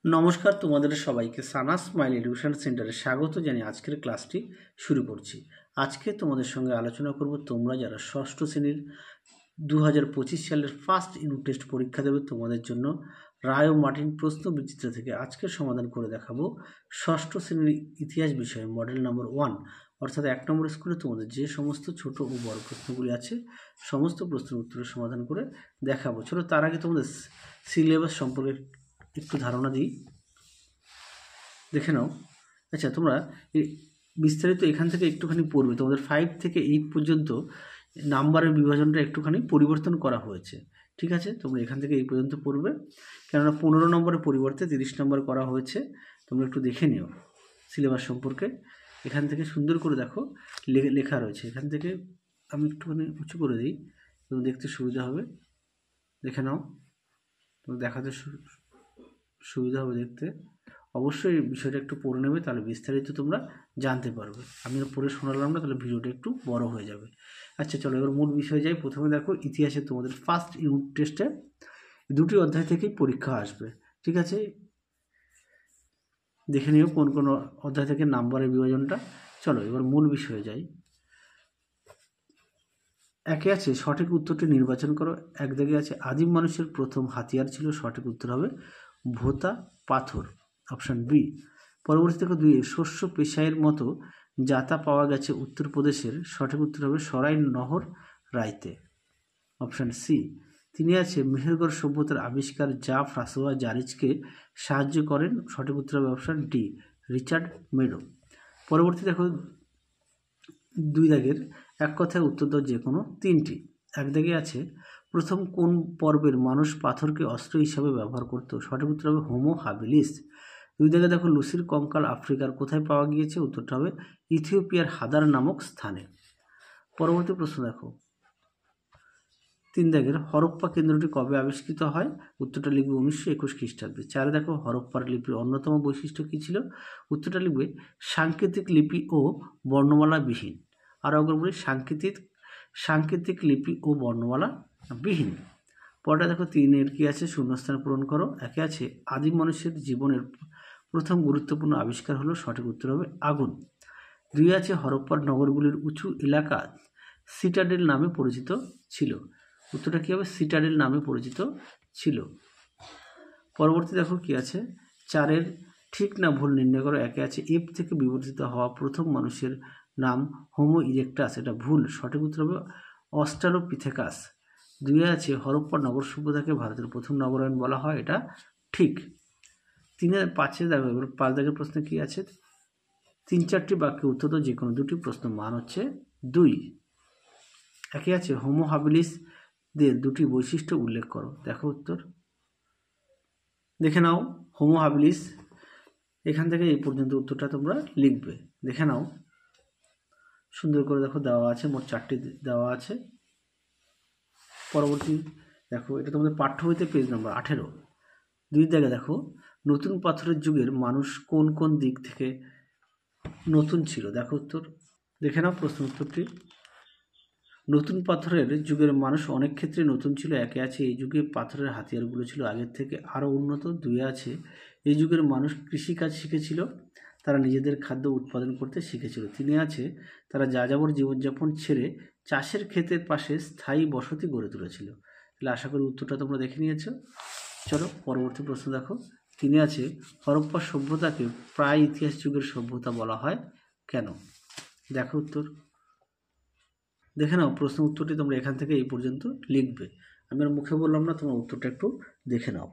নমস্কার, তোমাদের সবাইকে সানা স্মাইল এডুকেশন সেন্টারে স্বাগত জানিয়ে আজকের ক্লাসটি শুরু করছি। আজকে তোমাদের সঙ্গে আলোচনা করব তোমরা যারা ষষ্ঠ শ্রেণীর 2025 সালের ফার্স্ট ইউনিট টেস্ট পরীক্ষা দেবে তোমাদের জন্য রায় ও মার্টিন প্রশ্ন বিচিত্র থেকে আজকের সমাধান করে দেখাবো ষষ্ঠ শ্রেণীর ইতিহাস বিষয়ে মডেল নাম্বার 1, অর্থাৎ 1 নম্বর স্কুলে তোমাদের যে সমস্ত ছোট ও বড় প্রশ্নগুলি আছে সমস্ত প্রশ্নের উত্তরের সমাধান করে দেখাবো। চলো তার আগে তোমাদের সিলেবাস সম্পর্কে একটু ধারণা দিই, দেখে নাও। আচ্ছা, তোমরা বিস্তারিত এখান থেকে একটুখানি পড়বে। তোমাদের 5 থেকে 8 পর্যন্ত নাম্বারের বিভাজনটা একটুখানি পরিবর্তন করা হয়েছে, ঠিক আছে? তোমরা এখান থেকে এই পর্যন্ত পড়বে, কেননা 15 নম্বরের পরিবর্তে 30 নম্বর করা হয়েছে। তোমরা একটু দেখে নিও সিলেবাস সম্পর্কে। এখান থেকে সুন্দর করে দেখো লেখা রয়েছে। এখান থেকে আমি একটুখানি উঁচু করে দিই, এবং দেখতে সুবিধা হবে। দেখে নাও, তোমরা দেখাতে সুবিধা হবে দেখতে। অবশ্যই বিষয়টা একটু পড়ে নেবে, তাহলে বিস্তারিত তোমরা জানতে পারবে। আমি পড়ে শোনালাম না, তাহলে ভিডিওটা একটু বড় হয়ে যাবে। আচ্ছা চলো এবার মূল বিষয়ে যাই। প্রথমে দেখো ইতিহাসে তোমাদের ফার্স্ট ইউনিট টেস্টে 2টি অধ্যায় থেকেই পরীক্ষা আসবে, ঠিক আছে? দেখে নিও কোন কোন অধ্যায় থেকে নাম্বারের বিভাজনটা। চলো এবার মূল বিষয়ে যাই। একে আছে সঠিক উত্তরটি নির্বাচন করো। এক দিকে আছে আদিম মানুষের প্রথম হাতিয়ার ছিল, সঠিক উত্তর হবে ভোতা পাথর, অপশান বি। পরবর্তী থেকে 2, শস্য পেশায়ের মতো জাতা পাওয়া গেছে উত্তরপ্রদেশের, সঠিক উত্তর হবে সরাই নহর রাইতে, অপশান সি। তিনি আছে মেহেরগড় সভ্যতার আবিষ্কার যা ফ্রাসোয়া জারিজকে সাহায্য করেন, সঠিক উত্তর হবে অপশান ডি, রিচার্ড মেডো। পরবর্তী দেখো 2 দাগের এক কথায় উত্তর দাও যে কোনো 3টি। এক দাগে আছে প্রথম কোন পর্বের মানুষ পাথরকে অস্ত্র হিসাবে ব্যবহার করত, সঠিক উত্তর হবে হোমো হাবিলিস। 2 দাগে দেখো লুসির কঙ্কাল আফ্রিকার কোথায় পাওয়া গিয়েছে, উত্তরটা হবে ইথিওপিয়ার হাদার নামক স্থানে। পরবর্তী প্রশ্ন দেখো 3 দাগের হরপ্পা কেন্দ্রটি কবে আবিষ্কৃত হয়, উত্তরটা লিখবে 1921 খ্রিস্টাব্দে। 4 দেখো হরপ্পার লিপির অন্যতম বৈশিষ্ট্য কী ছিল, উত্তরটা লিখবে সাংকেতিক লিপি ও বর্ণমালা বিহীন। আরও একবার বলি সাংকেতিক লিপি ও বর্ণমালা বিহীন। পরটা দেখো 3 কি আছে, শূন্যস্থান পূরণ করো। একে আছে আদিম মানুষের জীবনের প্রথম গুরুত্বপূর্ণ আবিষ্কার হলো, সঠিক উত্তর হবে আগুন। 2 আছে হরপ্পার নগরগুলির উঁচু এলাকা সিটাডেল নামে পরিচিত ছিল, উত্তরটা কী হবে সিটাডেল নামে পরিচিত ছিল। পরবর্তী দেখো কি আছে, 4 ঠিক না ভুল নির্ণয় করো। একে আছে এপ থেকে বিবর্তিত হওয়া প্রথম মানুষের নাম হোমো ইরেক্টাস, এটা ভুল, সঠিক উত্তর হবে অস্ট্রালোপিথেকাস। 2 আছে হরপ্পা নগর সভ্যতাকে ভারতের প্রথম নগরায়ণ বলা হয়, এটা ঠিক। 5 দেখো এবার 5 দাগের প্রশ্ন কি আছে, 3-4টি বাক্যে উত্তর দাও যে কোনো 2টি প্রশ্ন, মান হচ্ছে 2। একে আছে হোমো হাবিলিস দের 2টি বৈশিষ্ট্য উল্লেখ করো, দেখো উত্তর দেখে নাও। হোমো হাবিলিস এখান থেকে এই পর্যন্ত উত্তরটা তোমরা লিখবে, দেখে নাও সুন্দর করে। দেখো দেওয়া আছে, মোট 4টি দেওয়া আছে। পরবর্তী দেখো এটা তোমাদের পাঠ্য বইতে পেজ নম্বর 18। 2 দাগে দেখো নতুন পাথরের যুগের মানুষ কোন কোন দিক থেকে নতুন ছিল, দেখো উত্তর দেখে নাও প্রশ্ন উত্তরটি। নতুন পাথরের যুগের মানুষ অনেক ক্ষেত্রে নতুন ছিল। একে আছে এই যুগে পাথরের হাতিয়ারগুলো ছিল আগের থেকে আরও উন্নত। 2 আছে এই যুগের মানুষ কৃষিকাজ শিখেছিল, তারা নিজেদের খাদ্য উৎপাদন করতে শিখেছিল। 3 আছে তারা যাযাবর জীবনযাপন ছেড়ে চাষের ক্ষেতের পাশে স্থায়ী বসতি গড়ে তুলেছিল। তাহলে আশা করি উত্তরটা তোমরা দেখে নিয়েছো। চলো পরবর্তী প্রশ্ন দেখো 3 আছে হরপ্পা সভ্যতাকে প্রায় ইতিহাস যুগের সভ্যতা বলা হয় কেন, দেখো উত্তর দেখে নাও। প্রশ্ন উত্তরটি তোমরা এখান থেকে এই পর্যন্ত লিখবে, আমি আর মুখে বললাম না, তোমরা উত্তরটা একটু দেখে নাও।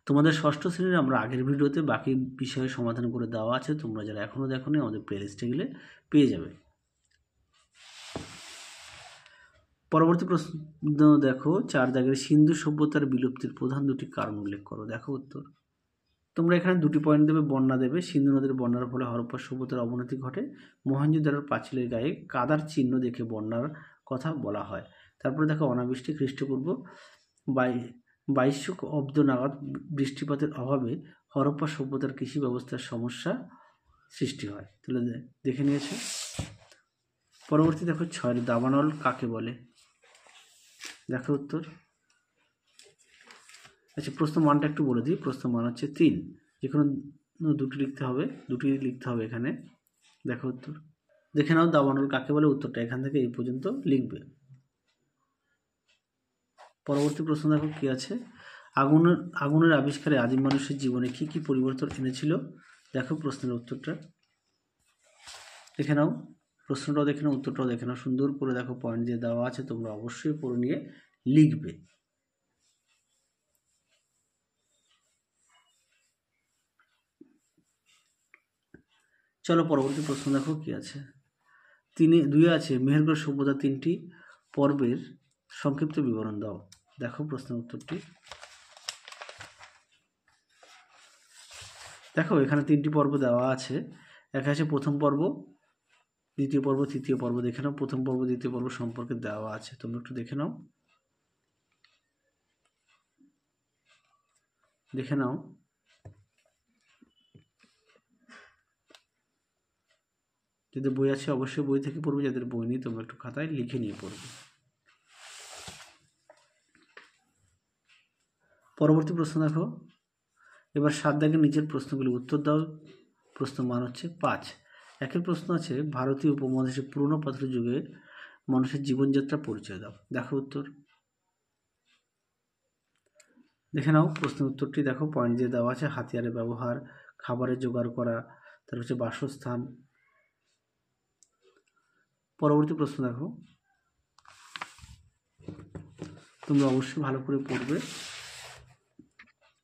তোমাদের ষষ্ঠ শ্রেণীর আমরা আগের ভিডিওতে বাকি বিষয়ে সমাধান করে দেওয়া আছে, তোমরা যারা এখনও দেখোনি আমাদের প্লেলিস্টে গেলে পেয়ে যাবে। পরবর্তী প্রশ্ন দেখো 4 দাগের সিন্ধু সভ্যতার বিলুপ্তির প্রধান 2টি কারণ উল্লেখ করো, দেখো উত্তর। তোমরা এখানে 2টি পয়েন্ট দেবে, বন্যা দেবে। সিন্ধু নদীর বন্যার ফলে হরপ্পা সভ্যতার অবনতি ঘটে। মহেঞ্জোদারোর পাঁচিলের গায়ে কাদার চিহ্ন দেখে বন্যার কথা বলা হয়। তারপরে দেখো অনাবৃষ্টি, খ্রিস্টপূর্ব 2200 অব্দ নাগাদ বৃষ্টিপাতের অভাবে হরপ্পা সভ্যতার কৃষি ব্যবস্থার সমস্যা সৃষ্টি হয়, তাহলে দেখে নিয়েছে। পরবর্তী দেখো 6 দাবানল কাকে বলে, দেখো উত্তর আচ্ছা, প্রশ্ন মানটা একটু বলে দিই। প্রশ্ন মান হচ্ছে 3, যে কোনো দুটি লিখতে হবে এখানে। দেখো উত্তর, দেখে নাও দাবানল কাকে বলে, উত্তরটা এখান থেকে এই পর্যন্ত লিখবে। পরবর্তী প্রশ্ন দেখো কি আছে, আগুনের আবিষ্কারে আদিম মানুষের জীবনে কি কি পরিবর্তন এনেছিল। দেখো প্রশ্নের উত্তরটা দেখে নাও, প্রশ্নটাও দেখে নাও, উত্তরটাও দেখে নাও, সুন্দর করে দেখো, পয়েন্ট দিয়ে দেওয়া আছে, তোমরা অবশ্যই পড়ে নিয়ে লিখবে। চলো পরবর্তী প্রশ্ন দেখো কি আছে। 2 আছে, মেহেরগড় সভ্যতা 3টি পর্বের সংক্ষিপ্ত বিবরণ দাও। দেখো প্রশ্নের উত্তরটি, দেখো এখানে 3টি পর্ব দেওয়া আছে। এক আছে প্রথম পর্ব, দ্বিতীয় পর্ব, তৃতীয় পর্ব। দেখে নাও, প্রথম পর্ব দ্বিতীয় পর্ব সম্পর্কে দেওয়া আছে, তোমরা একটু দেখে নাও। যাদের বই আছে অবশ্যই বই থেকে পড়বে, যাদের বই নেই তোমরা একটু খাতায় লিখে নিয়ে পড়বে। পরবর্তী প্রশ্ন দেখো, এবার 7 দাগের নিচের প্রশ্নগুলি উত্তর দাও। প্রশ্ন মান হচ্ছে 5। একের প্রশ্ন আছে, ভারতীয় উপমহাদেশের পুরনো পাথরের যুগে মানুষের জীবনযাত্রা পরিচয় দাও। দেখো উত্তর, দেখে নাও প্রশ্নের উত্তরটি। দেখো পয়েন্ট দিয়ে দেওয়া আছে, হাতিয়ারের ব্যবহার, খাবারের জোগাড় করা, তার হচ্ছে বাসস্থান। পরবর্তী প্রশ্ন দেখো, তোমরা অবশ্যই ভালো করে পড়বে,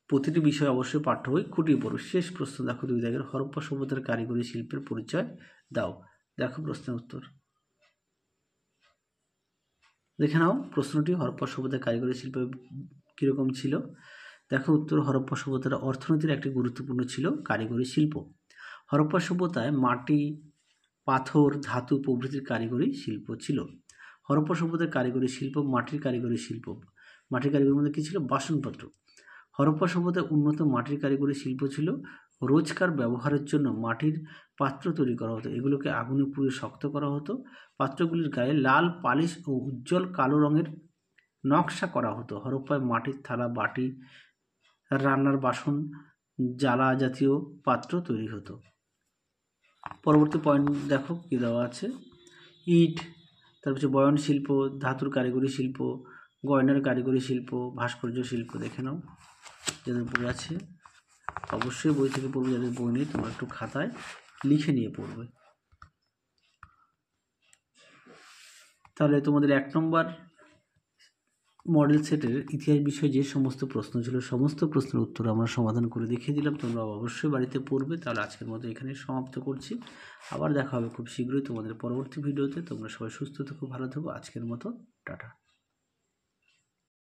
প্রতিটি বিষয় অবশ্যই পাঠ্য বই খুঁটিয়ে পড়ো। শেষ প্রশ্ন দেখো 2 দাগের, হরপ্পা সভ্যতার কারিগরি শিল্পের পরিচয় দাও। দেখো প্রশ্নের উত্তর, দেখে নাও প্রশ্নটি, হরপ্পা সভ্যতার কারিগরি শিল্প কীরকম ছিল। দেখো উত্তর, হরপ্পা সভ্যতার অর্থনীতির একটি গুরুত্বপূর্ণ ছিল কারিগরি শিল্প। হরপ্পা সভ্যতায় মাটি, পাথর, ধাতু প্রভৃতির কারিগরি শিল্প ছিল। হরপ্পা সভ্যতার কারিগরি শিল্প, মাটির কারিগরি শিল্প। মাটির কারিগরির মধ্যে কী ছিল, বাসনপত্র। হরপ্পা সভ্যতায় উন্নত মাটির কারিগরি শিল্প ছিল। রোজকার ব্যবহারের জন্য মাটির পাত্র তৈরি করা হতো, এগুলোকে আগুনে পুড়িয়ে শক্ত করা হতো। পাত্রগুলির গায়ে লাল পালিশ ও উজ্জ্বল কালো রঙের নকশা করা হতো। হরপ্পায় মাটির থালা, বাটি, রান্নার বাসন, জ্বালা জাতীয় পাত্র তৈরি হতো। পরবর্তী পয়েন্ট দেখো কি দেওয়া আছে, ইট, তারপর বয়ন শিল্প, ধাতুর কারিগরি শিল্প, গয়নার কারিগরি শিল্প, ভাস্কর্য শিল্প। দেখে নাও, যাদের বই আছে অবশ্যই বই থেকে পড়বে, যাদের বই নেই তোমরা একটু খাতায় লিখে নিয়ে পড়বে। তাহলে তোমাদের 1 নম্বর মডেল সেটের ইতিহাস বিষয়ে যে সমস্ত প্রশ্ন ছিল সমস্ত প্রশ্নের উত্তর আমরা সমাধান করে দেখিয়ে দিলাম, তোমরা অবশ্যই বাড়িতে পড়বে। তাহলে আজকের মতো এখানে সমাপ্ত করছি, আবার দেখা হবে খুব শীঘ্রই তোমাদের পরবর্তী ভিডিওতে। তোমরা সবাই সুস্থ থেকো, ভালো থেকো। আজকের মতো টাটা।